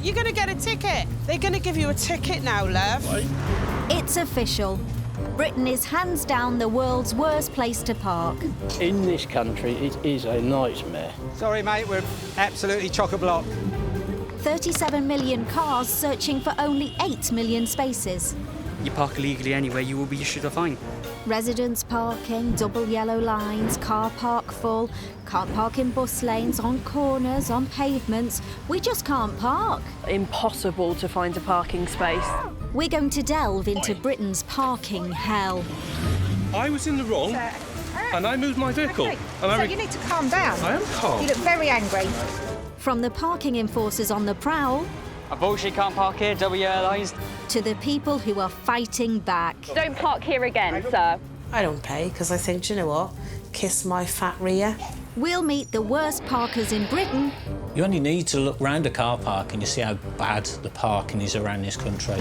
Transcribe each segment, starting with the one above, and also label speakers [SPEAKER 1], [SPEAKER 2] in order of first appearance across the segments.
[SPEAKER 1] You're going to get a ticket. They're going to give you a ticket now, love.
[SPEAKER 2] Right.
[SPEAKER 3] It's official. Britain is hands down the world's worst place to park.
[SPEAKER 2] In this country, it is a nightmare.
[SPEAKER 4] Sorry, mate, we're absolutely chock-a-block.
[SPEAKER 3] 37 million cars searching for only 8 million spaces.
[SPEAKER 5] You park illegally anywhere, you will be issued a fine.
[SPEAKER 3] Residents parking, double yellow lines, car park full, can't park in bus lanes, on corners, on pavements. We just can't park.
[SPEAKER 6] Impossible to find a parking space.
[SPEAKER 3] We're going to delve into Britain's parking hell.
[SPEAKER 7] I was in the wrong, and I moved my vehicle.
[SPEAKER 8] Okay,
[SPEAKER 7] And
[SPEAKER 8] so you need to calm down.
[SPEAKER 7] I am calm.
[SPEAKER 8] You look very angry.
[SPEAKER 3] From the parking enforcers on the prowl
[SPEAKER 5] Unfortunately, can't park here, double yellow lines.
[SPEAKER 3] to the people who are fighting back.
[SPEAKER 6] Don't park here again, sir.
[SPEAKER 9] I don't pay because I think, do you know what? Kiss my fat rear.
[SPEAKER 3] We'll meet the worst parkers in Britain
[SPEAKER 10] You only need to look round a car park and you see how bad the parking is around this country.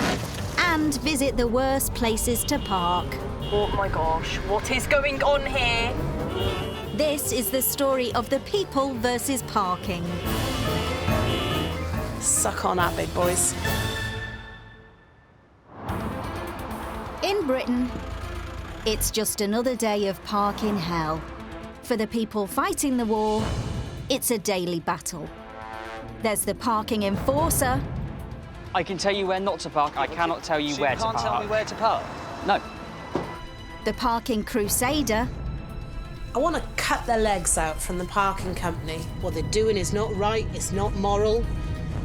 [SPEAKER 3] and visit the worst places to park.
[SPEAKER 6] Oh my gosh, what is going on here?
[SPEAKER 3] This is the story of the people versus parking.
[SPEAKER 9] Suck on that, big boys.
[SPEAKER 3] In Britain, it's just another day of parking hell. For the people fighting the war, it's a daily battle. There's the parking enforcer.
[SPEAKER 5] I can tell you where not to park, I cannot tell you where to park.
[SPEAKER 4] You can't tell me where to park?
[SPEAKER 5] No.
[SPEAKER 3] The parking crusader.
[SPEAKER 9] I want to cut their legs out from the parking company. What they're doing is not right, it's not moral,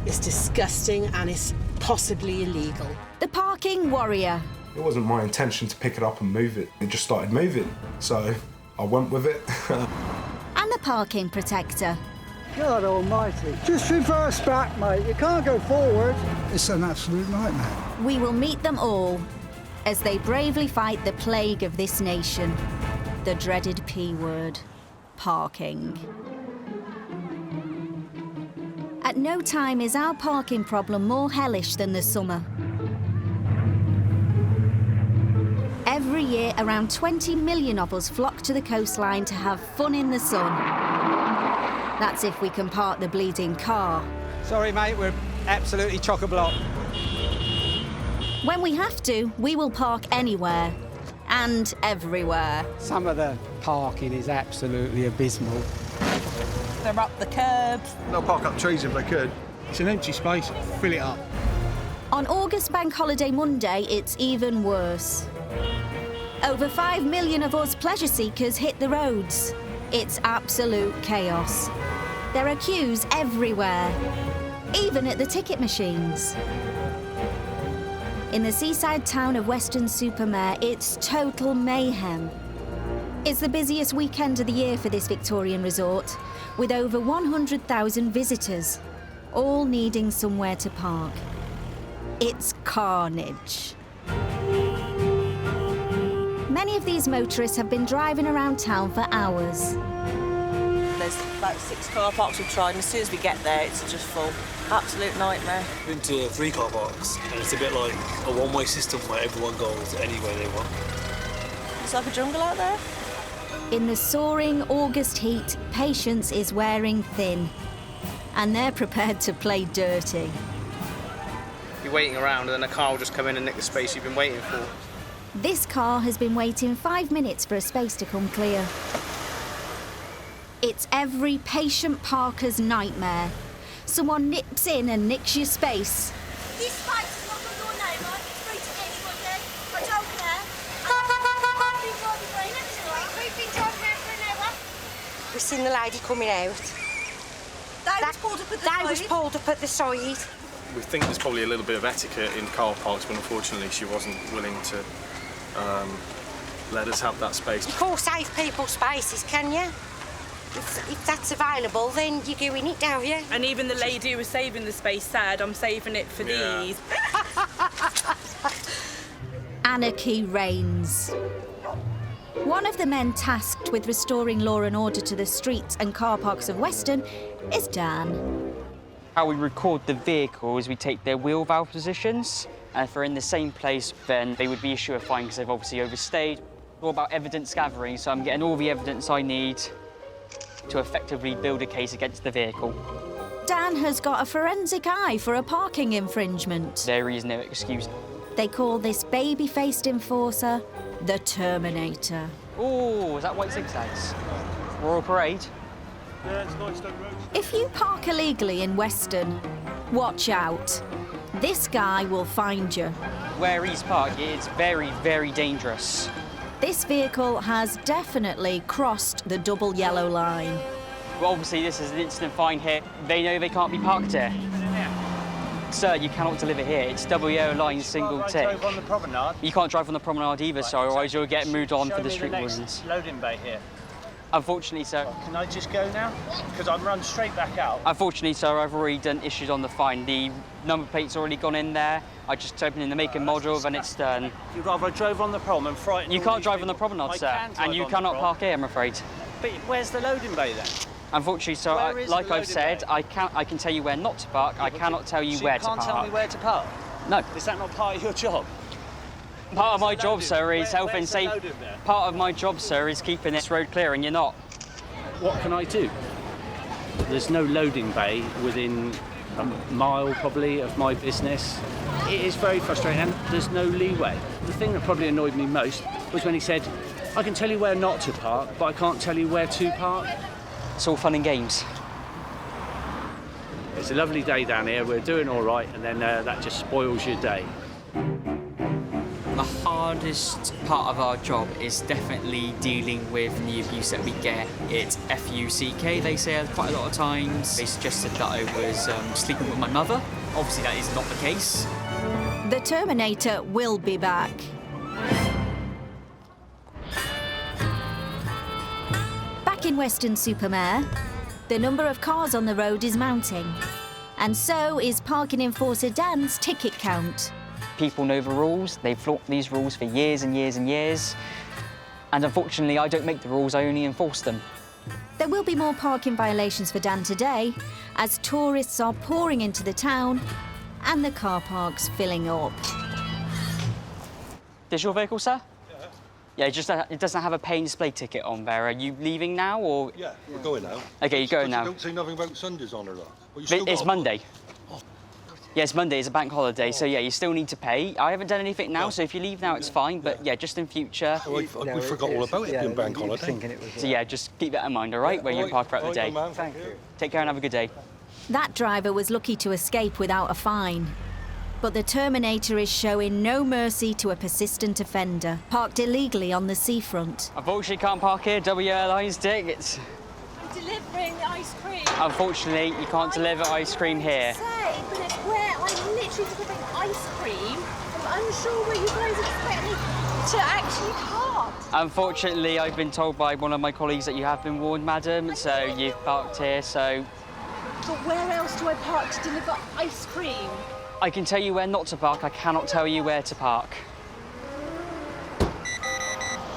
[SPEAKER 9] it's disgusting and it's possibly illegal.
[SPEAKER 3] The parking warrior.
[SPEAKER 11] It wasn't my intention to pick it up and move it. It just started moving, so I went with it.
[SPEAKER 3] And the parking protector.
[SPEAKER 12] God almighty. Just reverse back, mate. You can't go forward. It's an absolute nightmare.
[SPEAKER 3] We will meet them all as they bravely fight the plague of this nation. The dreaded P word, parking. At no time is our parking problem more hellish than the summer. Every year, around 20 million of us flock to the coastline to have fun in the sun. That's if we can park the bleeding car.
[SPEAKER 4] Sorry, mate, we're absolutely chock-a-block.
[SPEAKER 3] When we have to, we will park anywhere and everywhere.
[SPEAKER 4] Some of the parking is absolutely abysmal.
[SPEAKER 1] They're up the curbs.
[SPEAKER 13] They'll park up trees if they could.
[SPEAKER 12] It's an empty space. Fill it up.
[SPEAKER 3] On August Bank Holiday Monday, it's even worse. Over 5 million of us pleasure seekers hit the roads. It's absolute chaos. There are queues everywhere, even at the ticket machines. In the seaside town of Weston-super-Mare, it's total mayhem. It's the busiest weekend of the year for this Victorian resort, with over 100,000 visitors, all needing somewhere to park. It's carnage. Many of these motorists have been driving around town for hours.
[SPEAKER 1] There's about 6 car parks we've tried, and as soon as we get there, it's just full. Absolute nightmare.
[SPEAKER 14] Been to 3 car parks, and it's a bit like a one-way system where everyone goes anywhere they want.
[SPEAKER 1] It's like a jungle out there.
[SPEAKER 3] In the soaring August heat, patience is wearing thin, and they're prepared to play dirty.
[SPEAKER 15] You're waiting around, and then a car will just come in and nick the space you've been waiting for.
[SPEAKER 3] This car has been waiting 5 minutes for a space to come clear. It's every patient parker's nightmare. Someone nips in and nicks your space.
[SPEAKER 16] This space is not for your neighbour, it's free to anybody. I don't care. We've been driving around for an hour.
[SPEAKER 17] We've seen the lady coming out.
[SPEAKER 16] They was pulled up at the side.
[SPEAKER 17] They was pulled up at the side.
[SPEAKER 7] We think there's probably a little bit of etiquette in car parks, but unfortunately she wasn't willing to let us have that space.
[SPEAKER 17] You can't save people's spaces, can you? If that's available, then you go in it, don't you?
[SPEAKER 1] And even the lady who was saving the space said, I'm saving it for these.
[SPEAKER 3] Anarchy reigns. One of the men tasked with restoring law and order to the streets and car parks of Weston is Dan.
[SPEAKER 5] How we record the vehicle is we take their wheel valve positions, and if they're in the same place, then they would be issued a fine because they've obviously overstayed. It's all about evidence gathering, so I'm getting all the evidence I need to effectively build a case against the vehicle.
[SPEAKER 3] Dan has got a forensic eye for a parking infringement.
[SPEAKER 5] There is no excuse.
[SPEAKER 3] They call this baby-faced enforcer the Terminator.
[SPEAKER 5] Oh, is that White Zigzags? Royal Parade?
[SPEAKER 14] Yeah, it's nice down the road.
[SPEAKER 3] If you park illegally in Weston, watch out. This guy will find you.
[SPEAKER 5] Where he's parked, it's very, very dangerous.
[SPEAKER 3] This vehicle has definitely crossed the double yellow line.
[SPEAKER 5] Well, obviously, this is an instant fine here. They know they can't be parked here. Sir, you cannot deliver here. It's double yellow line, single tick.
[SPEAKER 8] Drive on the promenade.
[SPEAKER 5] You can't drive on the promenade either, so otherwise you'll get moved on for the street
[SPEAKER 8] Show me
[SPEAKER 5] wardens.
[SPEAKER 8] the next loading bay here.
[SPEAKER 5] Unfortunately, sir.
[SPEAKER 8] Can I just go now? Because I'm run straight back out.
[SPEAKER 5] Unfortunately, sir, I've already done issues on the fine. The number plate's already gone in there. I just opened in the make and model, and it's done.
[SPEAKER 8] You'd rather I drove on the prom and frightened.
[SPEAKER 5] You can't drive on the promenade, sir, and you cannot park here, I'm afraid.
[SPEAKER 8] But where's the loading bay then?
[SPEAKER 5] Unfortunately, sir, like I've said, I can tell you where not to park. I cannot tell you where to park.
[SPEAKER 8] You can't tell me where to park?
[SPEAKER 5] No.
[SPEAKER 8] Is that not part of your job?
[SPEAKER 5] Part of my job, sir, is health and safety. Part of my job, sir, is keeping this road clear, and you're not.
[SPEAKER 13] What can I do? There's no loading bay within a mile, probably, of my business. It is very frustrating, and there's no leeway. The thing that probably annoyed me most was when he said, I can tell you where not to park, but I can't tell you where to park.
[SPEAKER 5] It's all fun and games.
[SPEAKER 13] It's a lovely day down here, we're doing all right, and then that just spoils your day.
[SPEAKER 5] The hardest part of our job is definitely dealing with the abuse that we get. It's F-U-C-K, they say quite a lot of times. They suggested that I was sleeping with my mother. Obviously that is not the case.
[SPEAKER 3] The Terminator will be back. Back in Weston-super-Mare, the number of cars on the road is mounting. And so is parking enforcer Dan's ticket count.
[SPEAKER 5] People know the rules. They've flouted these rules for years and years and years. And unfortunately, I don't make the rules, I only enforce them.
[SPEAKER 3] There will be more parking violations for Dan today, as tourists are pouring into the town and the car parks filling up.
[SPEAKER 5] This your vehicle, sir? Yeah, it doesn't have a pay and display ticket on there. Are you leaving now, or...?
[SPEAKER 18] Yeah, we're going now.
[SPEAKER 5] OK, you're going now.
[SPEAKER 18] You don't say nothing about Sundays on or that.
[SPEAKER 5] It's Monday. Yeah, it's Monday, it's a bank holiday, so yeah, you still need to pay. I haven't done anything now, so if you leave now, it's fine, but yeah, just in future...
[SPEAKER 18] we forgot all about it being bank holiday.
[SPEAKER 5] So yeah, just keep that in mind, all right, when you park throughout the day.
[SPEAKER 18] Thank you.
[SPEAKER 5] Take care and have a good day.
[SPEAKER 3] That driver was lucky to escape without a fine. But the Terminator is showing no mercy to a persistent offender, parked illegally on the seafront.
[SPEAKER 5] Unfortunately, can't park here, W Airlines tickets.
[SPEAKER 16] I'm delivering the ice cream.
[SPEAKER 5] Unfortunately, you can't deliver ice cream here.
[SPEAKER 16] Say, but it's where I'm literally delivering ice cream. I'm unsure where you guys expect me to actually park.
[SPEAKER 5] Unfortunately, I've been told by one of my colleagues that you have been warned, madam, so you've parked here, so...
[SPEAKER 16] But where else do I park to deliver ice cream?
[SPEAKER 5] I can tell you where not to park, I cannot tell you where to park.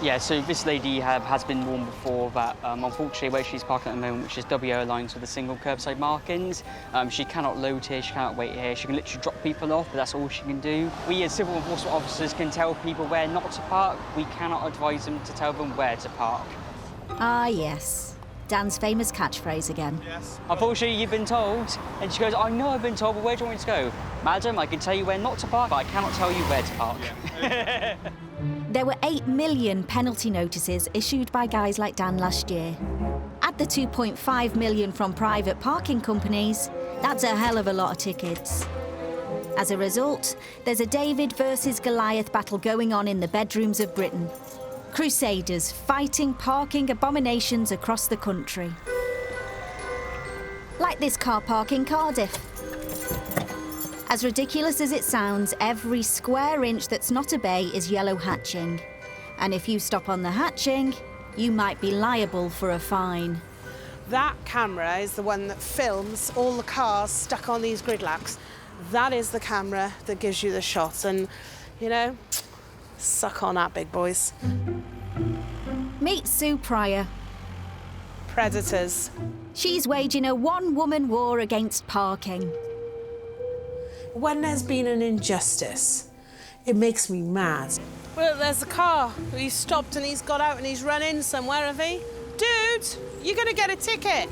[SPEAKER 5] Yeah, so this lady has been warned before that, unfortunately, where she's parking at the moment, which is W Airlines with the single curbside markings, she cannot load here, she cannot wait here. She can literally drop people off, but that's all she can do. We as civil enforcement officers can tell people where not to park. We cannot advise them to tell them where to park.
[SPEAKER 3] Ah, yes. Dan's famous catchphrase again.
[SPEAKER 5] Yes. Unfortunately, you've been told. And she goes, I know I've been told, but where do you want me to go? Madam, I can tell you where not to park, but I cannot tell you where to park. Yeah.
[SPEAKER 3] There were 8 million penalty notices issued by guys like Dan last year. Add the 2.5 million from private parking companies, that's a hell of a lot of tickets. As a result, there's a David versus Goliath battle going on in the bedrooms of Britain. Crusaders fighting parking abominations across the country. Like this car park in Cardiff. As ridiculous as it sounds, every square inch that's not a bay is yellow hatching. And if you stop on the hatching, you might be liable for a fine.
[SPEAKER 9] That camera is the one that films all the cars stuck on these gridlocks. That is the camera that gives you the shots, and, you know, suck on that, big boys.
[SPEAKER 3] Meet Sue Pryor.
[SPEAKER 9] Predators.
[SPEAKER 3] She's waging a one-woman war against parking.
[SPEAKER 9] When there's been an injustice, it makes me mad. Well, there's the car. He's stopped and he's got out and he's run in somewhere, have he? Dude, you're going to get a ticket.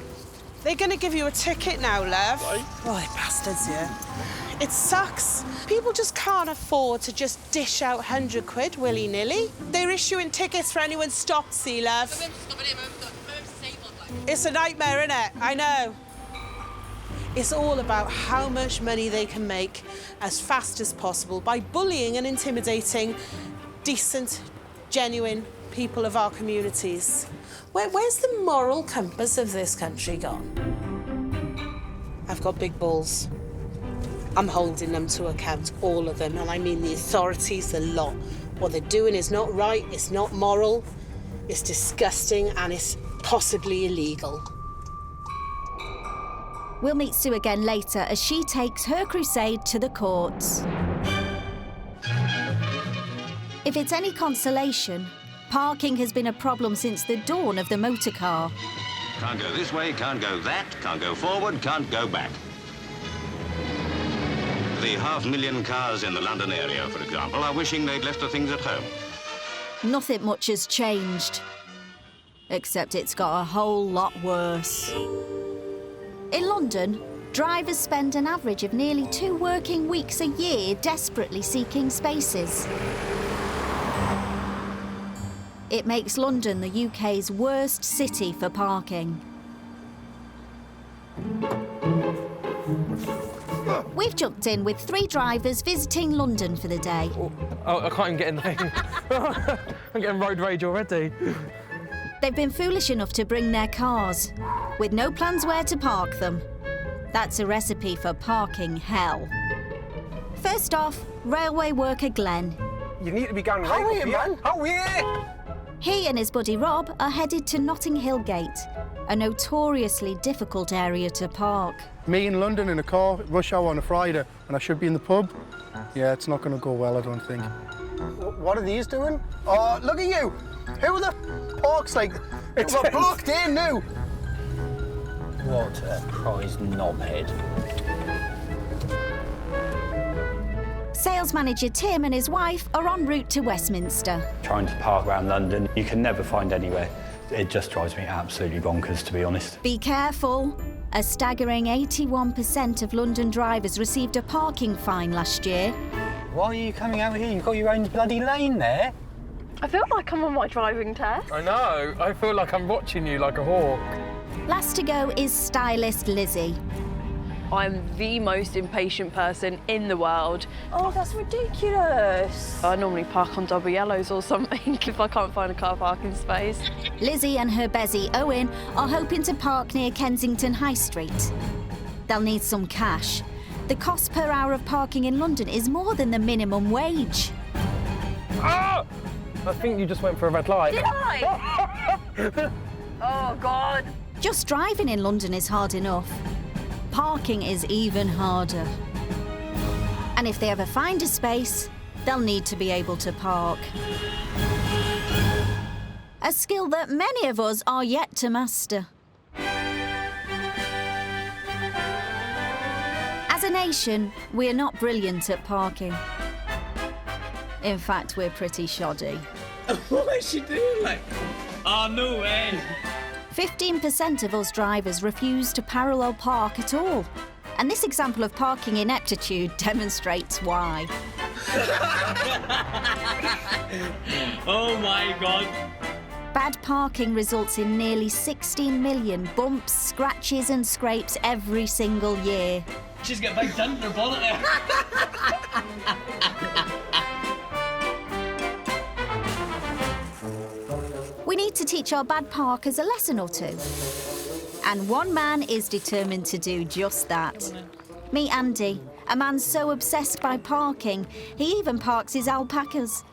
[SPEAKER 9] They're going to give you a ticket now, love. Right, bastards, yeah. It sucks. People just can't afford to just dish out 100 quid willy-nilly. They're issuing tickets for anyone stopped, see, love. It's a nightmare, innit? I know. It's all about how much money they can make as fast as possible by bullying and intimidating decent, genuine people of our communities. Where's the moral compass of this country gone? I've got big balls. I'm holding them to account, all of them, and I mean the authorities, the lot. What they're doing is not right, it's not moral, it's disgusting, and it's possibly illegal.
[SPEAKER 3] We'll meet Sue again later as she takes her crusade to the courts. If it's any consolation, parking has been a problem since the dawn of the motor car.
[SPEAKER 19] Can't go this way, can't go that, can't go forward, can't go back. The 500,000 cars in the London area, for example, are wishing they'd left the things at home.
[SPEAKER 3] Nothing much has changed, except it's got a whole lot worse. In London, drivers spend an average of nearly 2 working weeks a year desperately seeking spaces. It makes London the UK's worst city for parking. We've jumped in with 3 drivers visiting London for the day.
[SPEAKER 20] Oh, I can't even get in the thing. I'm getting road rage already.
[SPEAKER 3] They've been foolish enough to bring their cars, with no plans where to park them. That's a recipe for parking hell. First off, railway worker Glenn.
[SPEAKER 21] You need to be going right up here, man. Oh, yeah!
[SPEAKER 3] He and his buddy Rob are headed to Notting Hill Gate, a notoriously difficult area to park.
[SPEAKER 22] Me in London in a car, rush hour on a Friday, and I should be in the pub. Yeah, it's not going to go well, I don't think.
[SPEAKER 21] What are these doing? Oh, look at you! Who the park's like? It's blocked in now.
[SPEAKER 10] What a prize knobhead.
[SPEAKER 3] Sales manager Tim and his wife are en route to Westminster.
[SPEAKER 23] Trying to park around London, you can never find anywhere. It just drives me absolutely bonkers, to be honest.
[SPEAKER 3] Be careful. A staggering 81% of London drivers received a parking fine last year.
[SPEAKER 23] Why are you coming out here? You've got your own bloody lane there.
[SPEAKER 6] I feel like I'm on my driving test.
[SPEAKER 20] I know. I feel like I'm watching you like a hawk.
[SPEAKER 3] Last to go is stylist Lizzie.
[SPEAKER 6] I'm the most impatient person in the world.
[SPEAKER 1] Oh, that's ridiculous.
[SPEAKER 6] I normally park on double yellows or something if I can't find a car parking space.
[SPEAKER 3] Lizzie and her besie Owen are hoping to park near Kensington High Street. They'll need some cash. The cost per hour of parking in London is more than the minimum wage.
[SPEAKER 20] Ah! I think you just went for a red light.
[SPEAKER 6] Did I? Oh, God.
[SPEAKER 3] Just driving in London is hard enough. Parking is even harder. And if they ever find a space, they'll need to be able to park. A skill that many of us are yet to master. As a nation, we're not brilliant at parking. In fact, we're pretty shoddy.
[SPEAKER 24] What is she doing? Like, oh, no way.
[SPEAKER 3] 15% of us drivers refuse to parallel park at all. And this example of parking ineptitude demonstrates why.
[SPEAKER 24] Oh my God.
[SPEAKER 3] Bad parking results in nearly 16 million bumps, scratches and scrapes every single year.
[SPEAKER 24] She's got a big dent in her bonnet there.
[SPEAKER 3] We need to teach our bad parkers a lesson or two. And one man is determined to do just that. Meet Andy, a man so obsessed by parking, he even parks his alpacas.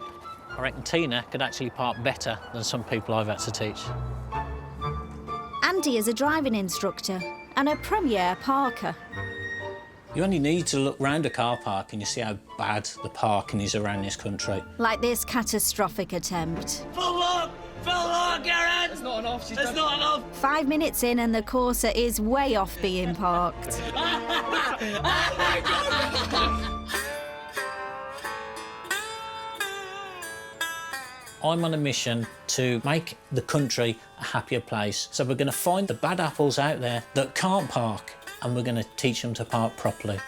[SPEAKER 10] I reckon Tina could actually park better than some people I've had to teach.
[SPEAKER 3] Andy is a driving instructor and a premier parker.
[SPEAKER 10] You only need to look round a car park and you see how bad the parking is around this country.
[SPEAKER 3] Like this catastrophic attempt.
[SPEAKER 24] Full lock! Full lock, Aaron! It's not enough. It's not enough.
[SPEAKER 3] 5 minutes in and the Corsa is way off being parked.
[SPEAKER 10] I'm on a mission to make the country a happier place. So we're going to find the bad apples out there that can't park, and we're going to teach them to park properly.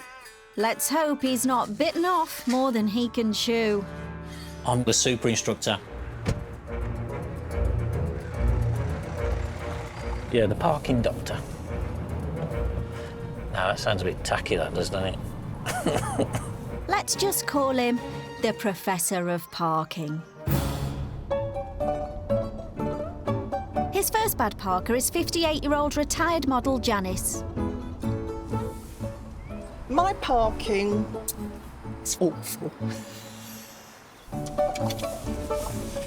[SPEAKER 3] Let's hope he's not bitten off more than he can chew.
[SPEAKER 10] I'm the super instructor. Yeah, the parking doctor. Now, that sounds a bit tacky, that does, doesn't it?
[SPEAKER 3] Let's just call him the Professor of Parking. His first bad parker is 58-year-old retired model Janice.
[SPEAKER 2] My parking is awful.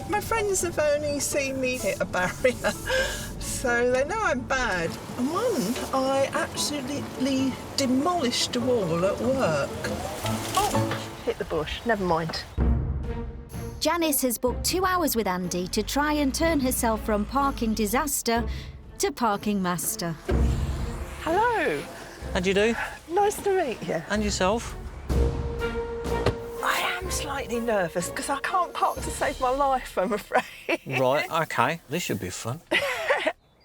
[SPEAKER 2] My friends have only seen me hit a barrier, so they know I'm bad. And one, I absolutely demolished a wall at work. Oh, hit the bush, never mind.
[SPEAKER 3] Janice has booked 2 hours with Andy to try and turn herself from parking disaster to parking master.
[SPEAKER 2] Hello.
[SPEAKER 10] How'd you do?
[SPEAKER 2] Nice to meet you.
[SPEAKER 10] And yourself?
[SPEAKER 2] I am slightly nervous because I can't park to save my life, I'm afraid.
[SPEAKER 10] Right, OK. This should be fun.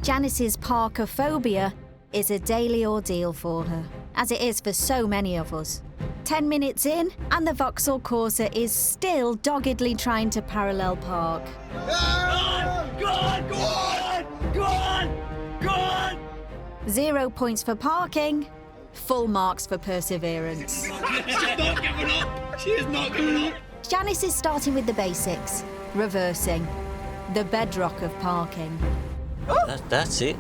[SPEAKER 3] Janice's parkophobia is a daily ordeal for her, as it is for so many of us. 10 minutes in, and the Vauxhall Corsa is still doggedly trying to parallel park.
[SPEAKER 24] Go on! Go on! Go on! Go on! Go on!
[SPEAKER 3] 0 points for parking, full marks for perseverance.
[SPEAKER 24] She's not giving up! She is not giving up!
[SPEAKER 3] Janice is starting with the basics, reversing, the bedrock of parking.
[SPEAKER 10] That's it.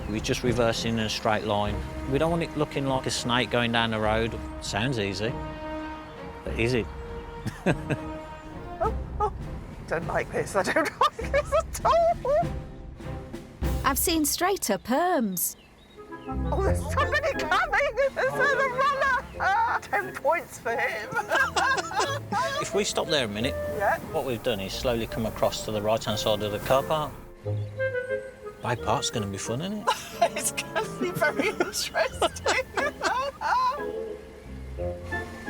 [SPEAKER 10] We're just reversing in a straight line. We don't want it looking like a snake going down the road. Sounds easy, but is it?
[SPEAKER 2] Don't like this, I don't like this at all.
[SPEAKER 3] I've seen straighter perms.
[SPEAKER 2] Oh, there's somebody coming! There's a runner! 10 points for him.
[SPEAKER 10] If we stop there a minute,
[SPEAKER 2] Yeah.
[SPEAKER 10] what we've done is slowly come across to the right-hand side of the car park. Bike park's going to be fun, isn't it?
[SPEAKER 2] It's going to be very interesting.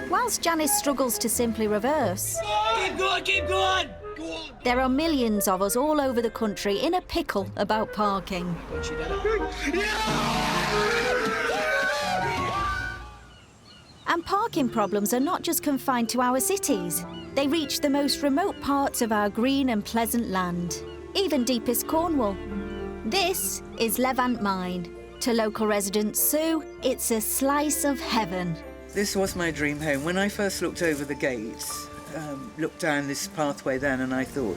[SPEAKER 3] Whilst Janice struggles to simply reverse,
[SPEAKER 24] Keep going! Keep going! Go on!
[SPEAKER 3] there are millions of us all over the country in a pickle about parking. And parking problems are not just confined to our cities. They reach the most remote parts of our green and pleasant land, even deepest Cornwall. This is Levant Mine. To local resident Sue, it's a slice of heaven.
[SPEAKER 4] This was my dream home. When I first looked over the gates, looked down this pathway then, and I thought,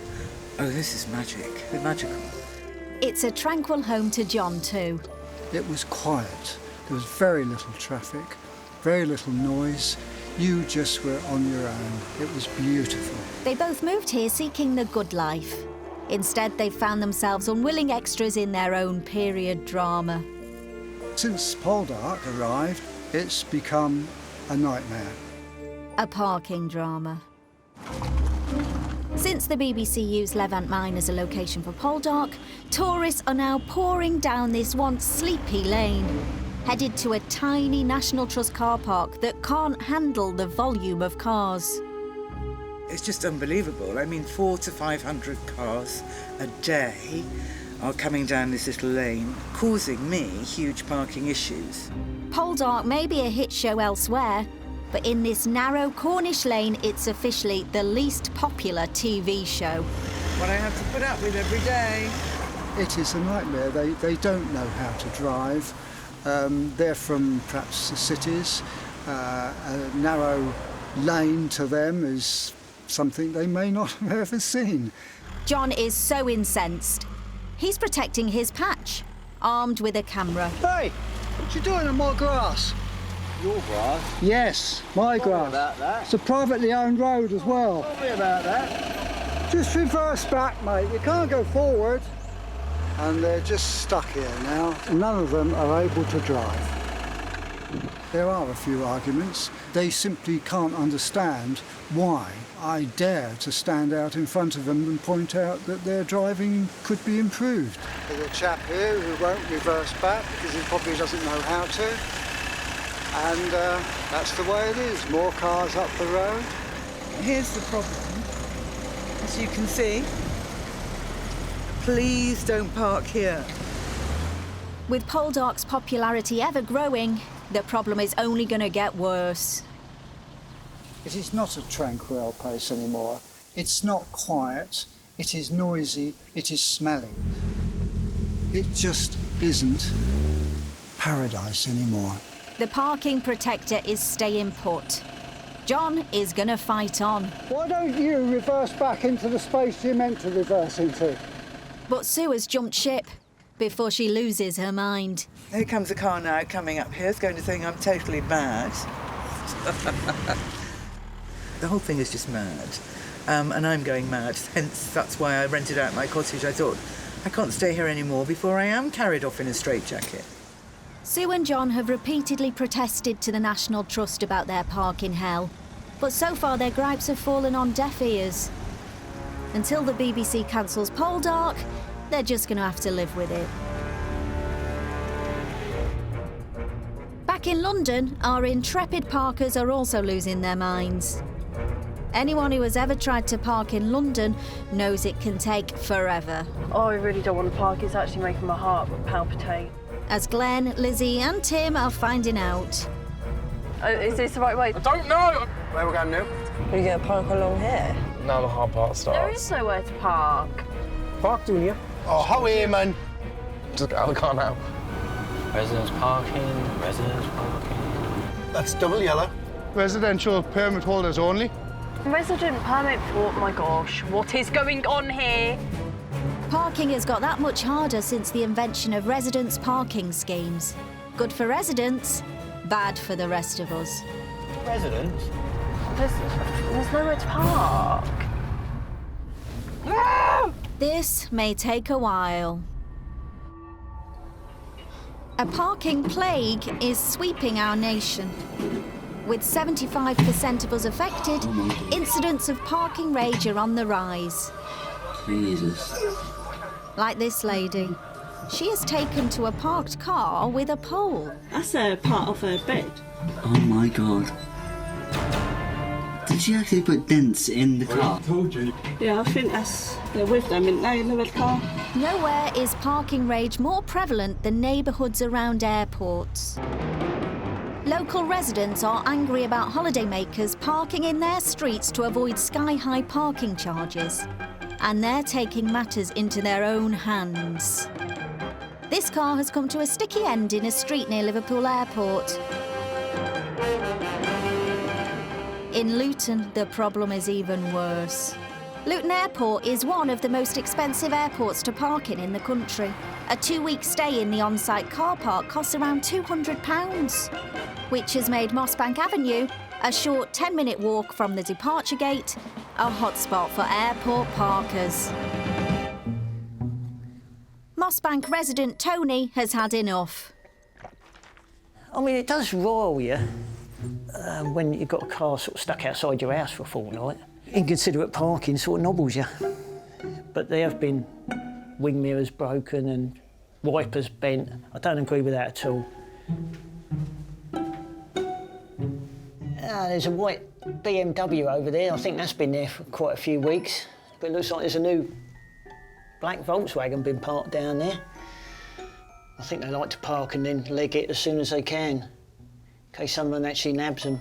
[SPEAKER 4] oh, this is magic, magical.
[SPEAKER 3] It's a tranquil home to John too.
[SPEAKER 11] It was quiet. There was very little traffic, very little noise. You just were on your own. It was beautiful.
[SPEAKER 3] They both moved here seeking the good life. Instead, they've found themselves unwilling extras in their own period drama.
[SPEAKER 11] Since Poldark arrived, it's become a nightmare.
[SPEAKER 3] A parking drama. Since the BBC used Levant Mine as a location for Poldark, tourists are now pouring down this once sleepy lane, headed to a tiny National Trust car park that can't handle the volume of cars.
[SPEAKER 4] It's just unbelievable. I mean, 400 to 500 cars a day are coming down this little lane, causing me huge parking issues.
[SPEAKER 3] Poldark may be a hit show elsewhere, but in this narrow Cornish lane, it's officially the least popular TV show.
[SPEAKER 4] What I have to put up with every day.
[SPEAKER 11] It is a nightmare. They don't know how to drive. They're from perhaps the cities. A narrow lane to them is something they may not have ever seen.
[SPEAKER 3] John is so incensed. He's protecting his patch, armed with a camera.
[SPEAKER 11] Hey, what you doing on my grass?
[SPEAKER 12] Your grass?
[SPEAKER 11] Yes, my grass.
[SPEAKER 12] About that.
[SPEAKER 11] It's a privately owned road as well.
[SPEAKER 12] Tell me about that.
[SPEAKER 11] Just reverse back, mate. You can't go forward. And they're just stuck here now. None of them are able to drive. There are a few arguments. They simply can't understand why I dare to stand out in front of them and point out that their driving could be improved. There's a chap here who won't reverse back because he probably doesn't know how to. And that's the way it is. More cars up the road.
[SPEAKER 4] Here's the problem. As as you can see. Please don't park here.
[SPEAKER 3] With Poldark's popularity ever growing, the problem is only going to get worse.
[SPEAKER 11] It is not a tranquil place anymore. It's not quiet. It is noisy. It is smelly. It just isn't paradise anymore.
[SPEAKER 3] The parking protector is staying put. John is going to fight on.
[SPEAKER 11] Why don't you reverse back into the space you're meant to reverse into?
[SPEAKER 3] But Sue has jumped ship before she loses her mind.
[SPEAKER 4] Here comes a car now coming up here. It's going to think I'm totally mad. The whole thing is just mad. And I'm going mad. Hence, that's why I rented out my cottage. I thought, I can't stay here anymore before I am carried off in a straitjacket.
[SPEAKER 3] Sue and John have repeatedly protested to the National Trust about their parking hell. But so far, their gripes have fallen on deaf ears. Until the BBC cancels Poldark, they're just going to have to live with it. Back in London, our intrepid parkers are also losing their minds. Anyone who has ever tried to park in London knows it can take forever.
[SPEAKER 6] Oh, I really don't want to park. It's actually making my heart palpitate.
[SPEAKER 3] As Glenn, Lizzie and Tim are finding out.
[SPEAKER 6] Is this the right way?
[SPEAKER 20] I don't know!
[SPEAKER 21] Where we going now?
[SPEAKER 6] Are you going to park along here?
[SPEAKER 20] Now the hard part starts.
[SPEAKER 6] There is nowhere to park.
[SPEAKER 21] Park, Junior. Oh, how are you, man?
[SPEAKER 20] Just get out of the car now.
[SPEAKER 10] Residents parking, residents parking.
[SPEAKER 21] That's double yellow.
[SPEAKER 22] Residential permit holders only.
[SPEAKER 6] Resident permit for... Oh, my gosh, what is going on here?
[SPEAKER 3] Parking has got that much harder since the invention of residents' parking schemes. Good for residents, bad for the rest of us.
[SPEAKER 10] Residents?
[SPEAKER 6] There's nowhere to park.
[SPEAKER 3] This may take a while. A parking plague is sweeping our nation. With 75% of us affected, incidents of parking rage are on the rise.
[SPEAKER 7] Jesus.
[SPEAKER 3] Like this lady. She is taken to a parked car with a pole.
[SPEAKER 7] That's a part of her bed. Oh my God. Did she actually put dents in the car? I told you. Yeah, I think they're with them, isn't they, in the red car?
[SPEAKER 3] Nowhere is parking rage more prevalent than neighbourhoods around airports. Local residents are angry about holidaymakers parking in their streets to avoid sky-high parking charges. And they're taking matters into their own hands. This car has come to a sticky end in a street near Liverpool Airport. In Luton, the problem is even worse. Luton Airport is one of the most expensive airports to park in the country. A 2-week stay in the on-site car park costs around £200, which has made Mossbank Avenue, a short 10-minute walk from the departure gate, a hotspot for airport parkers. Mossbank resident Tony has had enough.
[SPEAKER 10] I mean, it does roil you when you've got a car sort of stuck outside your house for a fortnight. Inconsiderate parking sort of nobbles you. But there have been wing mirrors broken and wipers bent. I don't agree with that at all. There's a white BMW over there. I think that's been there for quite a few weeks. But it looks like there's a new black Volkswagen been parked down there. I think they like to park and then leg it as soon as they can, in case someone actually nabs them.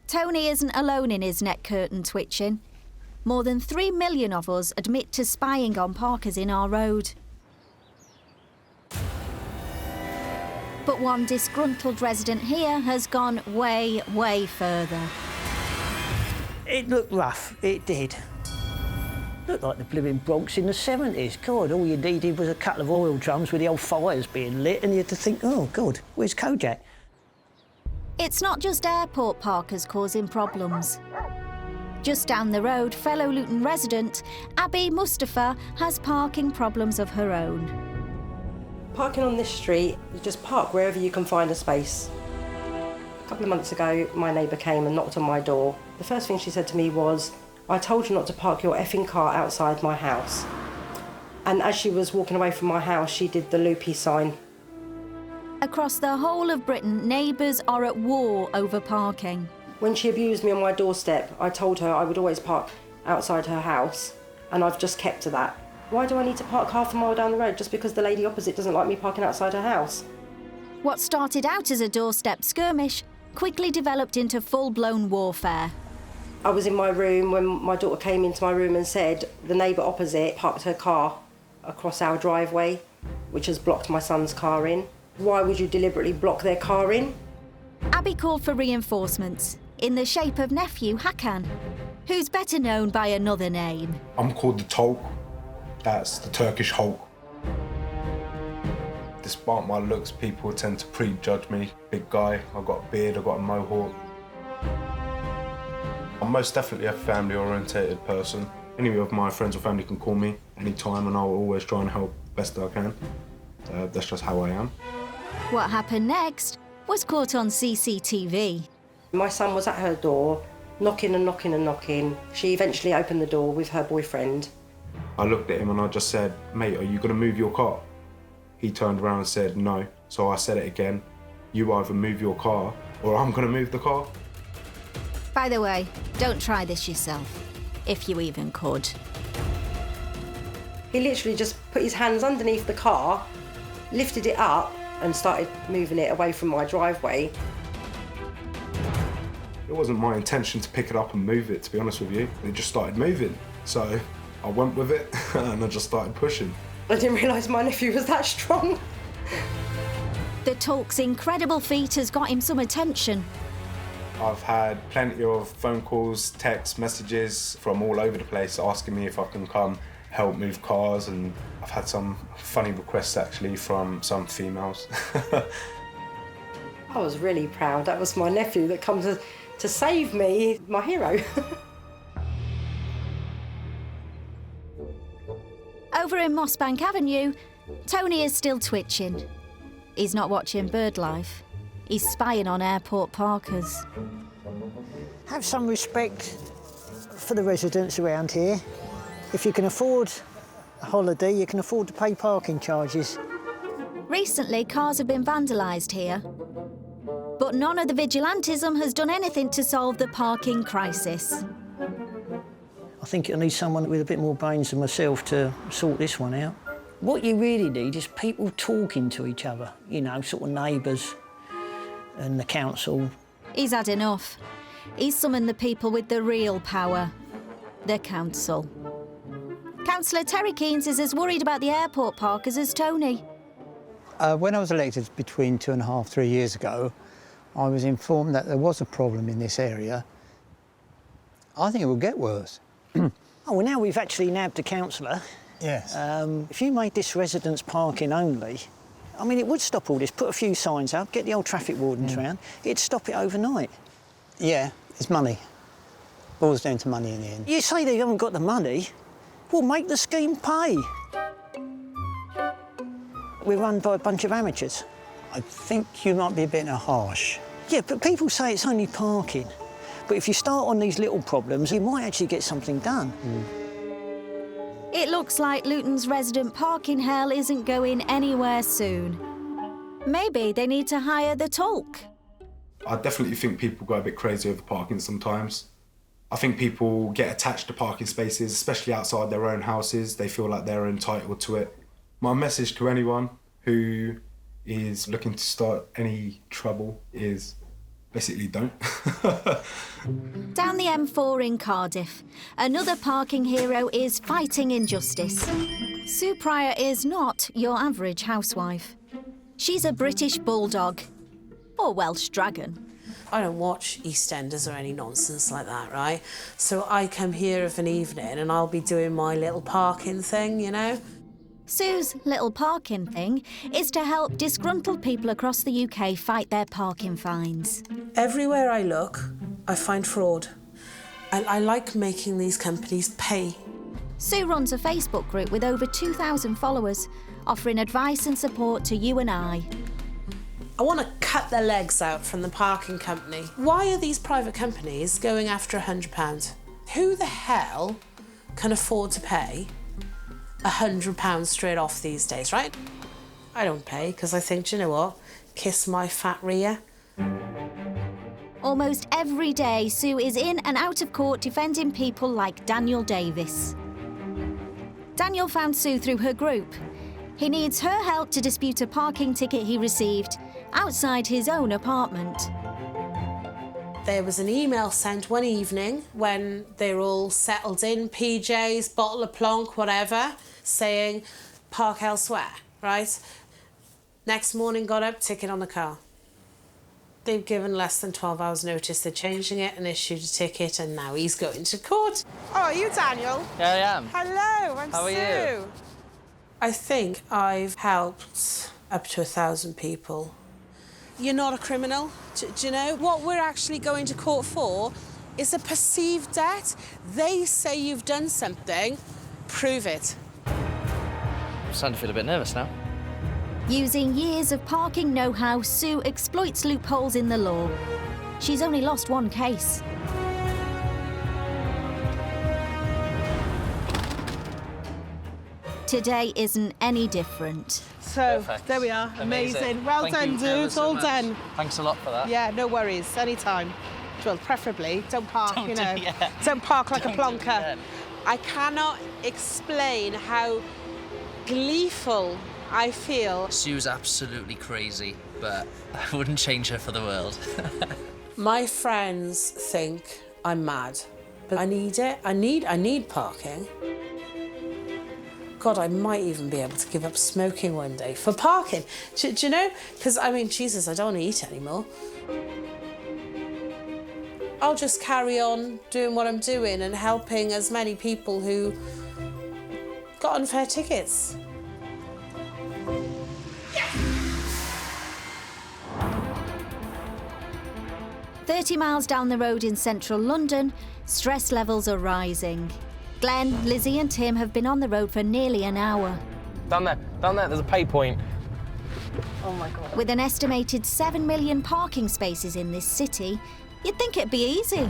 [SPEAKER 3] Tony isn't alone in his neck curtain twitching. More than 3 million of us admit to spying on parkers in our road. But one disgruntled resident here has gone way, way further.
[SPEAKER 10] It looked rough, it did. Looked like the blooming Bronx in the 70s. God, all you needed was a couple of oil drums with the old fires being lit and you had to think, oh, God, where's Kojak?
[SPEAKER 3] It's not just airport parkers causing problems. Just down the road, fellow Luton resident Abby Mustafa has parking problems of her own.
[SPEAKER 14] Parking on this street, you just park wherever you can find a space. A couple of months ago, my neighbour came and knocked on my door. The first thing she said to me was, "I told you not to park your effing car outside my house." And as she was walking away from my house, she did the loopy sign.
[SPEAKER 3] Across the whole of Britain, neighbours are at war over parking.
[SPEAKER 14] When she abused me on my doorstep, I told her I would always park outside her house. and I've just kept to that. Why do I need to park half a mile down the road just because the lady opposite doesn't like me parking outside her house?
[SPEAKER 3] What started out as a doorstep skirmish quickly developed into full-blown warfare.
[SPEAKER 14] I was in my room when my daughter came into my room and said the neighbour opposite parked her car across our driveway, which has blocked my son's car in. Why would you deliberately block their car in?
[SPEAKER 3] Abby called for reinforcements in the shape of nephew Hakan, who's better known by another name.
[SPEAKER 8] I'm called the Hulk. That's the Turkish Hulk. Despite my looks, people tend to prejudge me. Big guy, I've got a beard, I've got a mohawk. I'm most definitely a family-orientated person. Any of my friends or family can call me anytime and I'll always try and help best I can. That's just how I am.
[SPEAKER 3] What happened next was caught on CCTV.
[SPEAKER 14] My son was at her door, knocking and knocking and knocking. She eventually opened the door with her boyfriend.
[SPEAKER 8] I looked at him and I just said, "Mate, are you going to move your car?" He turned around and said, "No." So I said it again, "You either move your car or I'm going to move the car."
[SPEAKER 3] By the way, don't try this yourself, if you even could.
[SPEAKER 14] He literally just put his hands underneath the car, lifted it up and started moving it away from my driveway.
[SPEAKER 8] It wasn't my intention to pick it up and move it, to be honest with you. It just started moving. So I went with it and I just started pushing.
[SPEAKER 14] I didn't realise my nephew was that strong.
[SPEAKER 3] The Tulk's incredible feat has got him some attention.
[SPEAKER 8] I've had plenty of phone calls, text messages from all over the place asking me if I can come help move cars, and I've had some funny requests actually from some females.
[SPEAKER 14] I was really proud. That was my nephew that come to save me, my hero.
[SPEAKER 3] Over in Mossbank Avenue, Tony is still twitching. He's not watching bird life. He's spying on airport parkers.
[SPEAKER 10] Have some respect for the residents around here. If you can afford a holiday, you can afford to pay parking charges.
[SPEAKER 3] Recently, cars have been vandalised here. But none of the vigilantism has done anything to solve the parking crisis.
[SPEAKER 10] I think you'll need someone with a bit more brains than myself to sort this one out. What you really need is people talking to each other, you know, sort of neighbours and the council.
[SPEAKER 3] He's had enough. He's summoned the people with the real power, the council. Councillor Terry Keynes is as worried about the airport parkers as Tony.
[SPEAKER 13] When I was elected between 2.5 to 3 years ago, I was informed that there was a problem in this area. I think it will get worse.
[SPEAKER 10] Oh, well, now we've actually nabbed a councillor.
[SPEAKER 13] Yes.
[SPEAKER 10] If you made this residents parking only, I mean, it would stop all this. Put a few signs up, get the old traffic wardens round. It'd stop it overnight.
[SPEAKER 13] Yeah, it's money. Boils down to money in the end.
[SPEAKER 10] You say they haven't got the money. Well, make the scheme pay. We're run by a bunch of amateurs.
[SPEAKER 13] I think you might be a bit harsh.
[SPEAKER 10] Yeah, but people say it's only parking. But if you start on these little problems, you might actually get something done.
[SPEAKER 3] It looks like Luton's resident parking hell isn't going anywhere soon. Maybe they need to hire the Tulk.
[SPEAKER 8] I definitely think people go a bit crazy over parking sometimes. I think people get attached to parking spaces, especially outside their own houses. They feel like they're entitled to it. My message to anyone who is looking to start any trouble is basically don't.
[SPEAKER 3] Down the M4 in Cardiff, another parking hero is fighting injustice. Sue Pryor is not your average housewife. She's a British bulldog, or Welsh dragon.
[SPEAKER 9] I don't watch EastEnders or any nonsense like that, right? So I come here of an evening and I'll be doing my little parking thing, you know?
[SPEAKER 3] Sue's little parking thing is to help disgruntled people across the UK fight their parking fines.
[SPEAKER 9] Everywhere I look, I find fraud. And I like making these companies pay.
[SPEAKER 3] Sue runs a Facebook group with over 2,000 followers, offering advice and support to you and I.
[SPEAKER 9] I want to cut their legs out from the parking company. Why are these private companies going after £100? Who the hell can afford to pay £100 straight off these days, right? I don't pay because I think, do you know what? Kiss my fat rear.
[SPEAKER 3] Almost every day, Sue is in and out of court defending people like Daniel Davis. Daniel found Sue through her group. He needs her help to dispute a parking ticket he received outside his own apartment.
[SPEAKER 9] There was an email sent one evening when they were all settled in, PJs, bottle of plonk, whatever, saying, park elsewhere, right? Next morning, got up, ticket on the car. They've given less than 12 hours notice. They're changing it and issued a ticket, and now he's going to court. Oh, are you Daniel?
[SPEAKER 20] Yeah, I am.
[SPEAKER 9] Hello, I'm
[SPEAKER 20] How are
[SPEAKER 9] Sue.
[SPEAKER 20] you?
[SPEAKER 9] I think I've helped up to 1,000 people. You're not a criminal. Do you know? What we're actually going to court for is a perceived debt. They say you've done something. Prove it.
[SPEAKER 20] I'm starting to feel a bit nervous now.
[SPEAKER 3] Using years of parking know-how, Sue exploits loopholes in the law. She's only lost one case. Today isn't any different.
[SPEAKER 9] So,
[SPEAKER 20] Perfect.
[SPEAKER 9] there we are. Amazing. Well
[SPEAKER 20] Thank
[SPEAKER 9] done,
[SPEAKER 20] you ever
[SPEAKER 9] dude.
[SPEAKER 20] so
[SPEAKER 9] All
[SPEAKER 20] much.
[SPEAKER 9] done.
[SPEAKER 20] Thanks a lot for that.
[SPEAKER 9] Yeah, no worries. Anytime. Well, preferably, don't park,
[SPEAKER 20] Don't
[SPEAKER 9] you
[SPEAKER 20] do-
[SPEAKER 9] know.
[SPEAKER 20] yeah.
[SPEAKER 9] Don't park like
[SPEAKER 20] Don't
[SPEAKER 9] a
[SPEAKER 20] do it
[SPEAKER 9] plonker.
[SPEAKER 20] again.
[SPEAKER 9] I cannot explain how gleeful I feel.
[SPEAKER 15] Sue's absolutely crazy, but I wouldn't change her for the world.
[SPEAKER 9] My friends think I'm mad, but I need it. I need parking. God, I might even be able to give up smoking one day for parking. Do you know? Because, I mean, Jesus, I don't want to eat anymore. I'll just carry on doing what I'm doing and helping as many people who got unfair tickets.
[SPEAKER 3] 30 miles down the road in central London, stress levels are rising. Glenn, Lizzie and Tim have been on the road for nearly an hour.
[SPEAKER 20] Down there, there's a pay point.
[SPEAKER 6] Oh my God.
[SPEAKER 3] With an estimated 7 million parking spaces in this city, you'd think it'd be easy.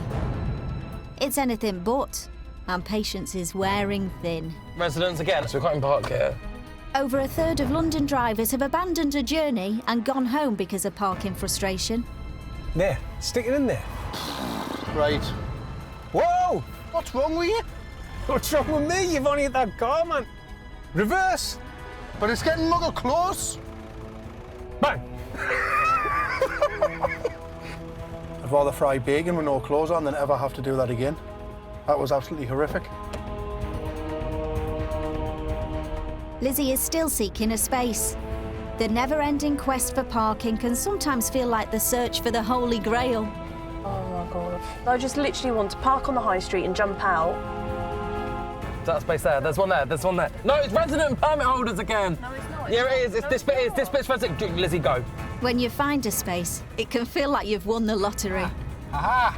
[SPEAKER 3] It's anything but, and patience is wearing thin.
[SPEAKER 20] Residents again, so we can't even park here.
[SPEAKER 3] Over a third of London drivers have abandoned a journey and gone home because of parking frustration.
[SPEAKER 21] There, stick it in there. Right. Whoa! What's wrong with you? What's wrong with me? You've only hit that car, man. Reverse. But it's getting muggle close. Bang! I'd rather fry bacon with no clothes on than ever have to do that again. That was absolutely horrific.
[SPEAKER 3] Lizzie is still seeking a space. The never-ending quest for parking can sometimes feel like the search for the Holy Grail.
[SPEAKER 6] Oh my God. I just literally want to park on the high street and jump out.
[SPEAKER 20] Is that space there? There's one there, there's one there. No, it's resident and permit holders again.
[SPEAKER 6] No, it's not.
[SPEAKER 20] Yeah, it is. It's this bit. This bit's resident. Lizzie, go.
[SPEAKER 3] When you find a space, it can feel like you've won the lottery. A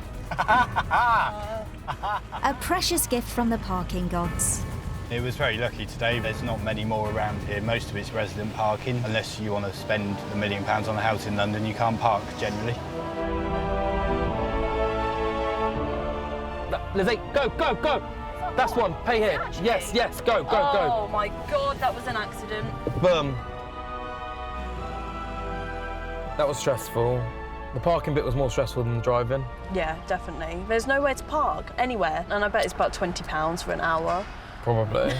[SPEAKER 3] precious gift from the parking gods.
[SPEAKER 23] It was very lucky today. There's not many more around here. Most of it's resident parking. Unless you want to spend £1 million on a house in London, you can't park generally.
[SPEAKER 20] Lizzie, go, go, go. That's one. Pay here. Yes, yes. Go, go, go.
[SPEAKER 6] Oh my God, that was an accident.
[SPEAKER 20] Boom. That was stressful. The parking bit was more stressful than the driving.
[SPEAKER 6] Yeah, definitely. There's nowhere to park anywhere, and I bet it's about £20 for an hour.
[SPEAKER 20] Probably.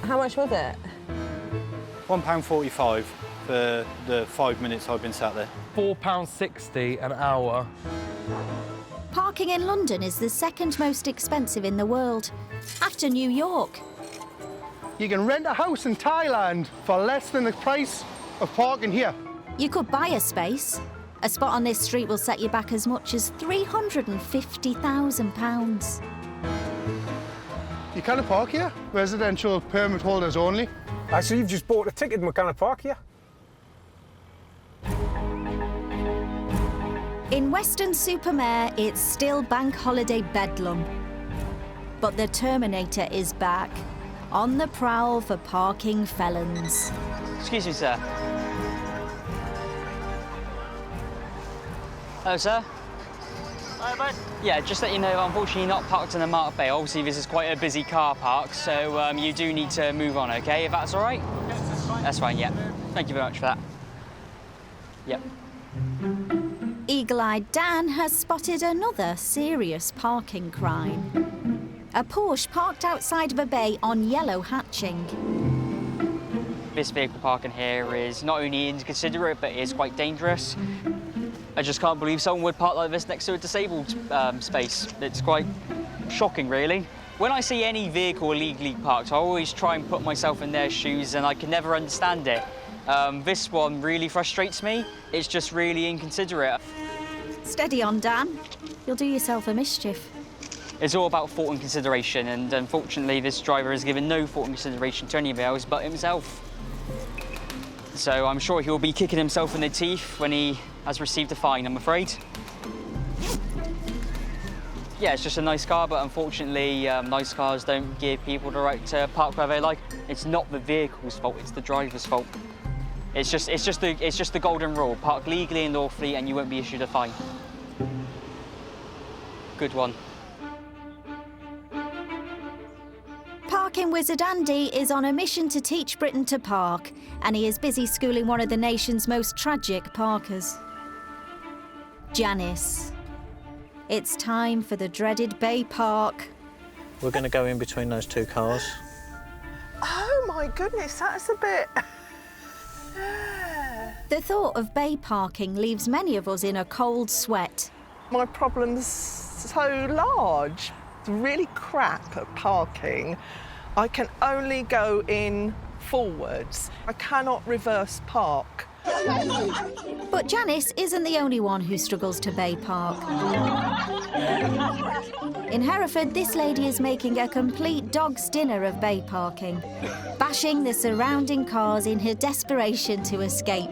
[SPEAKER 6] How much was it?
[SPEAKER 23] £1.45 for the 5 minutes I've been sat there.
[SPEAKER 20] £4.60 an hour.
[SPEAKER 3] Parking in London is the second most expensive in the world, after New York.
[SPEAKER 21] You can rent a house in Thailand for less than the price of parking here.
[SPEAKER 3] You could buy a space. A spot on this street will set you back as much as £350,000.
[SPEAKER 21] You can't park here. Residential permit holders only. So you've just bought a ticket and we can't park here?
[SPEAKER 3] In Weston Supermare, it's still bank holiday bedlam. But the Terminator is back, on the prowl for parking felons.
[SPEAKER 5] Excuse me, sir. Hello, sir.
[SPEAKER 15] Hi, mate.
[SPEAKER 5] Yeah, just let you know, unfortunately, you're not parked in the Mark Bay. Obviously, this is quite a busy car park, so you do need to move on, OK, if that's all right?
[SPEAKER 15] Yes, that's fine.
[SPEAKER 5] That's fine, yeah. Thank you very much for that. Yep.
[SPEAKER 3] Eagle-eyed Dan has spotted another serious parking crime. A Porsche parked outside of a bay on yellow hatching.
[SPEAKER 5] This vehicle parking here is not only inconsiderate, but it's quite dangerous. I just can't believe someone would park like this next to a disabled space. It's quite shocking, really. When I see any vehicle illegally parked, I always try and put myself in their shoes, and I can never understand it. This one really frustrates me. It's just really inconsiderate.
[SPEAKER 3] Steady on, Dan. You'll do yourself a mischief.
[SPEAKER 5] It's all about thought and consideration, and unfortunately this driver has given no thought and consideration to anybody else but himself. So I'm sure he'll be kicking himself in the teeth when he has received a fine, I'm afraid. Yeah, it's just a nice car, but unfortunately nice cars don't give people the right to park where they like. It's not the vehicle's fault, it's the driver's fault. It's just the golden rule. Park legally and lawfully and you won't be issued a fine. Good one.
[SPEAKER 3] Parking wizard Andy is on a mission to teach Britain to park, and he is busy schooling one of the nation's most tragic parkers. Janice. It's time for the dreaded Bay Park.
[SPEAKER 10] We're going to go in between those two cars.
[SPEAKER 2] Oh my goodness, that's a bit...
[SPEAKER 3] The thought of bay parking leaves many of us in a cold sweat.
[SPEAKER 2] My problem's so large. It's really crap at parking. I can only go in forwards. I cannot reverse park.
[SPEAKER 3] But Janice isn't the only one who struggles to bay park. In Hereford, this lady is making a complete dog's dinner of bay parking, bashing the surrounding cars in her desperation to escape.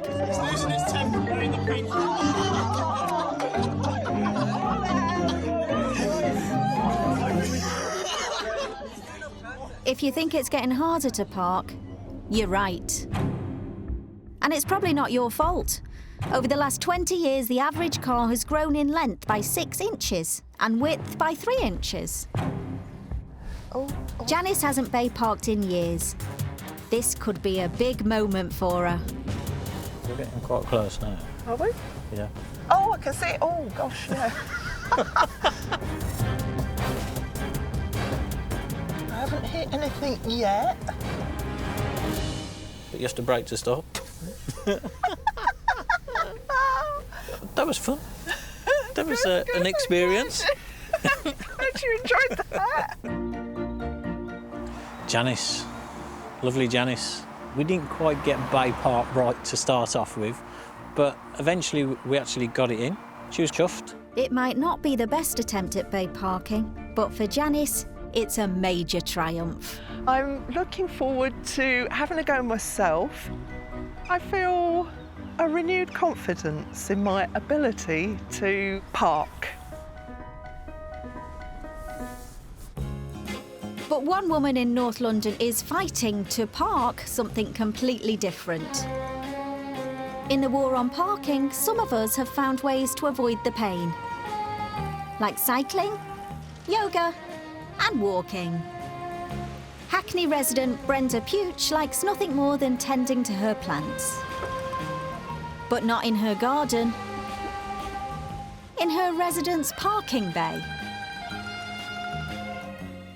[SPEAKER 3] If you think it's getting harder to park, you're right. And it's probably not your fault. Over the last 20 years, the average car has grown in length by 6 inches and width by 3 inches. Janice hasn't bay parked in years. This could be a big moment for her.
[SPEAKER 10] We're getting quite close now.
[SPEAKER 2] Are we?
[SPEAKER 10] Yeah.
[SPEAKER 2] Oh, I can see it. Oh, gosh, yeah. I haven't hit anything yet.
[SPEAKER 10] But you have to brake to stop. That was fun. That was an experience.
[SPEAKER 2] Hope you enjoyed that.
[SPEAKER 10] Janice. Lovely Janice. We didn't quite get Bay Park right to start off with, but eventually we actually got it in. She was chuffed.
[SPEAKER 3] It might not be the best attempt at bay parking, but for Janice, it's a major triumph.
[SPEAKER 2] I'm looking forward to having a go myself. I feel a renewed confidence in my ability to park.
[SPEAKER 3] But one woman in North London is fighting to park something completely different. In the war on parking, some of us have found ways to avoid the pain, like cycling, yoga, and walking. Hackney resident Brenda Puch likes nothing more than tending to her plants. But not in her garden, in her residence parking bay.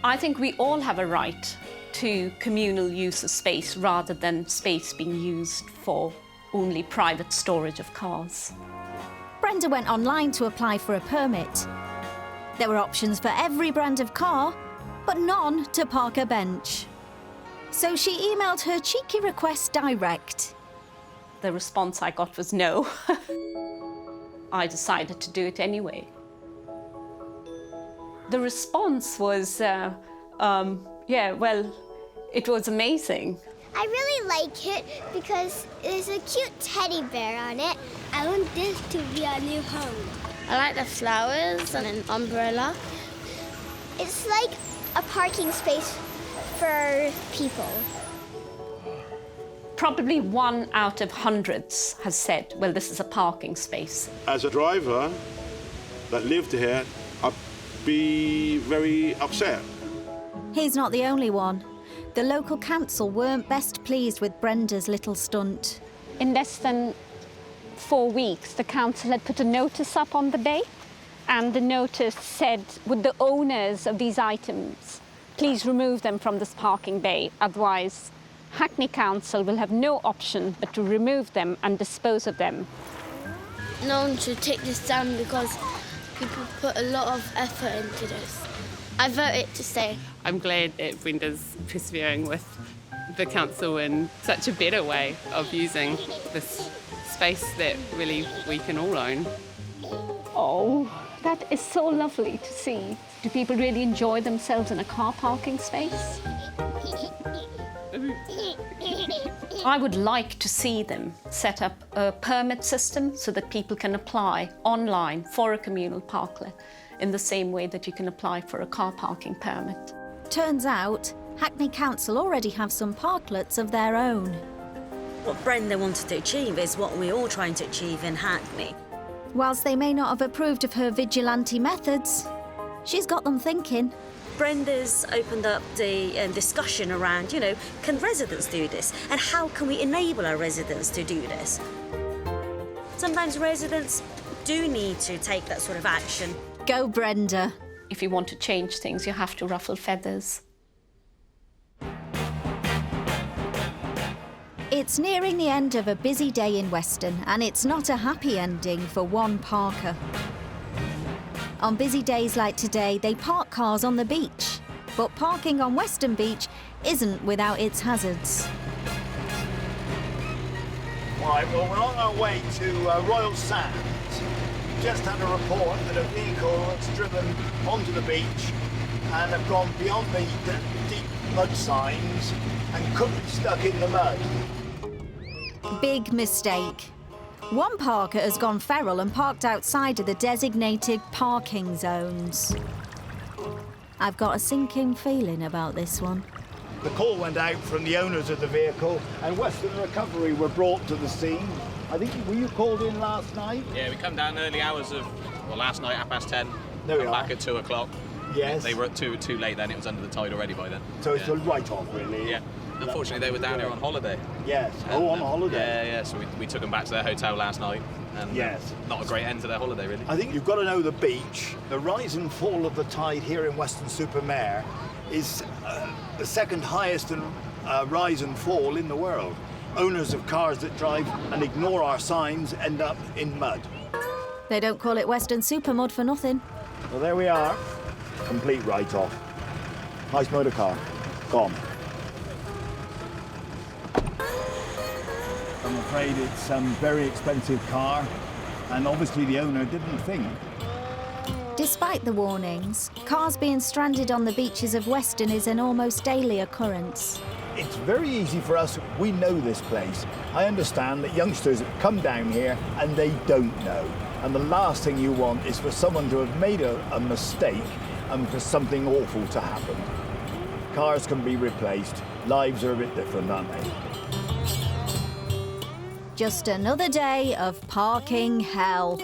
[SPEAKER 16] I think we all have a right to communal use of space rather than space being used for only private storage of cars.
[SPEAKER 3] Brenda went online to apply for a permit. There were options for every brand of car, but none to park a bench. So she emailed her cheeky request direct.
[SPEAKER 16] The response I got was no. I decided to do it anyway. The response was, yeah, well, it was amazing.
[SPEAKER 17] I really like it because there's a cute teddy bear on it. I want this to be our new home.
[SPEAKER 18] I like the flowers and an umbrella.
[SPEAKER 17] It's like a parking space for people.
[SPEAKER 16] Probably 1 out of hundreds has said, well, this is a parking space.
[SPEAKER 19] As a driver that lived here, I'd be very upset.
[SPEAKER 3] He's not the only one. The local council weren't best pleased with Brenda's little stunt.
[SPEAKER 25] In less than 4 weeks, the council had put a notice up on the bay
[SPEAKER 16] And the notice said, would the owners of these items please remove them from this parking bay, otherwise Hackney Council will have no option but to remove them and dispose of them.
[SPEAKER 18] No one should take this down because people put a lot of effort into this. I voted to stay.
[SPEAKER 1] I'm glad that Brenda's persevering with the council in such a better way of using this space that really we can all own.
[SPEAKER 16] Oh, that is so lovely to see. Do people really enjoy themselves in a car parking space? I would like to see them set up a permit system so that people can apply online for a communal parklet in the same way that you can apply for a car parking permit.
[SPEAKER 3] Turns out, Hackney Council already have some parklets of their own.
[SPEAKER 11] What Brenda wanted to achieve is what we're all trying to achieve in Hackney.
[SPEAKER 3] Whilst they may not have approved of her vigilante methods, she's got them thinking.
[SPEAKER 11] Brenda's opened up the discussion around, can residents do this? And how can we enable our residents to do this? Sometimes residents do need to take that sort of action.
[SPEAKER 3] Go, Brenda.
[SPEAKER 16] If you want to change things, you have to ruffle feathers.
[SPEAKER 3] It's nearing the end of a busy day in Weston, and it's not a happy ending for one parker. On busy days like today, they park cars on the beach. But parking on Weston Beach isn't without its hazards.
[SPEAKER 12] Right, well, we're on our way to Royal Sands. Just had a report that a vehicle has driven onto the beach and have gone beyond the deep mud signs and could be stuck in the mud.
[SPEAKER 3] Big mistake. One parker has gone feral and parked outside of the designated parking zones. I've got a sinking feeling about this one.
[SPEAKER 12] The call went out from the owners of the vehicle and Western Recovery were brought to the scene. I think, were you called in last night?
[SPEAKER 24] Yeah, we come down early hours of, last night, 10:30.
[SPEAKER 12] There we
[SPEAKER 24] come
[SPEAKER 12] are.
[SPEAKER 24] back at 2 o'clock.
[SPEAKER 12] Yes.
[SPEAKER 24] They were too late then, it was under the tide already by then.
[SPEAKER 12] So it's a write-off, really?
[SPEAKER 24] Yeah. Unfortunately, they were down here on holiday.
[SPEAKER 12] Yes. On holiday?
[SPEAKER 24] Yeah, so we took them back to their hotel last night. And
[SPEAKER 12] yes.
[SPEAKER 24] Not a great end to their holiday, really.
[SPEAKER 12] I think you've got to know the beach. The rise and fall of the tide here in Weston-super-Mare is the second highest rise and fall in the world. Owners of cars that drive and ignore our signs end up in mud.
[SPEAKER 3] They don't call it Weston Super Mud for nothing.
[SPEAKER 12] Well, there we are. Complete write-off. Nice motor car. Gone. I'm afraid it's a very expensive car, and obviously the owner didn't think.
[SPEAKER 3] Despite the warnings, cars being stranded on the beaches of Weston is an almost daily occurrence.
[SPEAKER 12] It's very easy for us, we know this place. I understand that youngsters come down here and they don't know. And the last thing you want is for someone to have made a mistake and for something awful to happen. Cars can be replaced, lives are a bit different, aren't they?
[SPEAKER 3] Just another day of parking hell.